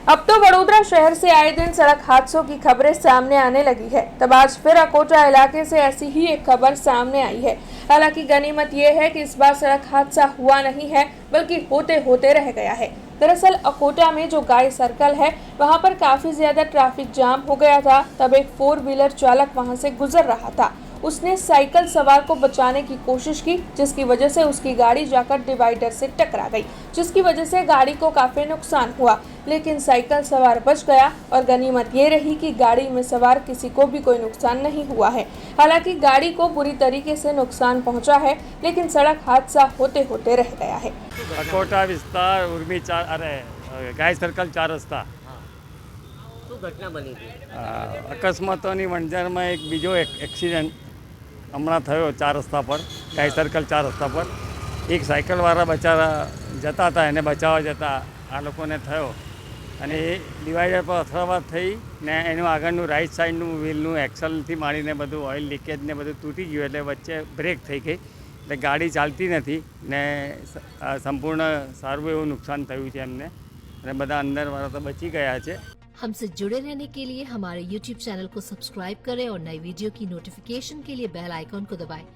अब तो वडोदरा शहर से आए दिन सड़क हादसों की खबरें सामने आने लगी है। तब आज फिर अकोटा इलाके से ऐसी ही एक खबर सामने आई है। हालांकि गनीमत ये है कि इस बार सड़क हादसा हुआ नहीं है, बल्कि होते होते रह गया है। दरअसल अकोटा में जो गाय सर्कल है, वहां पर काफी ज्यादा ट्रैफिक जाम हो गया था। तब एक 4 व्हीलर चालक वहां से गुजर रहा था। उसने साइकिल सवार को बचाने की कोशिश की, जिसकी वजह से उसकी गाड़ी जाकर डिवाइडर से टकरा गई, जिसकी वजह से गाड़ी को काफी नुकसान हुआ। लेकिन साइकिल सवार बच गया और गनीमत ये रही कि गाड़ी में सवार किसी को भी कोई नुकसान नहीं हुआ है। हालांकि गाड़ी को बुरी तरीके से नुकसान पहुंचा है, लेकिन सड़क हादसा होते होते रह गया है। अकोटा विस्तार उर्मी गाय सर्कल 4 रस्ता શું ઘટના બની હતી? અકસ્માતોની વણઝારમાં એક બીજો એક્સિડન્ટ હમણાં થયો 4 રસ્તા પર, ગાય સર્કલ 4 રસ્તા પર. એક સાયકલવાળા બચારા જતા હતા, એને બચાવવા જતા આ લોકોને થયો અને એ ડિવાઈડર પર અથડામણ થઈ ને એનું આગળનું રાઈટ સાઈડનું વ્હીલનું એક્સલથી માંડીને બધું ઓઇલ લીકેજ ને બધું તૂટી ગયું, એટલે વચ્ચે બ્રેક થઈ ગઈ, એટલે ગાડી ચાલતી નથી ને સંપૂર્ણ સારું એવું નુકસાન થયું છે એમને અને બધા અંદરવાળા તો બચી ગયા છે. हमसे जुड़े रहने के लिए हमारे YouTube चैनल को सब्सक्राइब करें और नई वीडियो की नोटिफिकेशन के लिए बेल आइकॉन को दबाएं।